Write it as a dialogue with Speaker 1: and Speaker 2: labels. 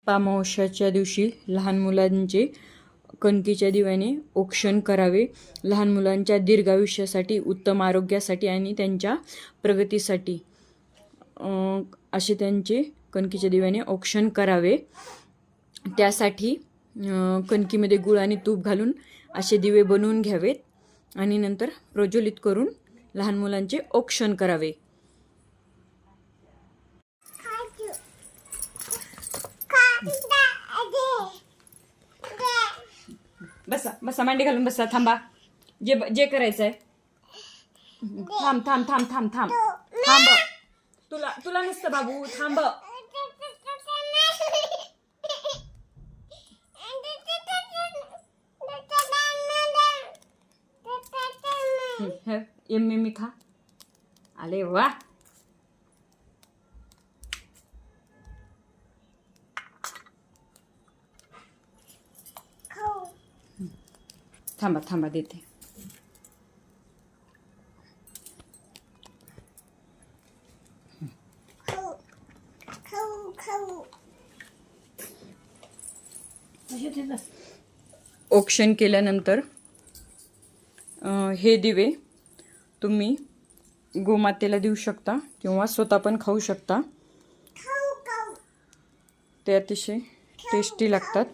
Speaker 1: अमावस्याच्या दिवशी लहान मुलांचे कणकीच्या दिव्याने औक्षण करावे. लहान मुलांच्या दीर्घायुष्यासाठी, उत्तम आरोग्यासाठी आणि त्यांच्या प्रगतीसाठी असे त्यांचे कणकीच्या दिव्याने औक्षण करावे. त्यासाठी कणकीमध्ये गुळ आणि तूप घालून असे दिवे बनवून घ्यावेत आणि नंतर प्रज्वलित करून लहान मुलांचे औक्षण करावे. बसा बसा, मांडी घालून बसा. थांबा, जे जे करायचं आहे. थांब थांब थांब थांब थांब थांब. तुला तुला नसतं बाबू, थांब. मी खा. आले वा. थांबा थांबा देते. औक्षण केल्यानंतर हे दिवे तुम्ही गोमातेला देऊ शकता किंवा स्वतः पण खाऊ शकता. ते अतिशय टेस्टी लागतात.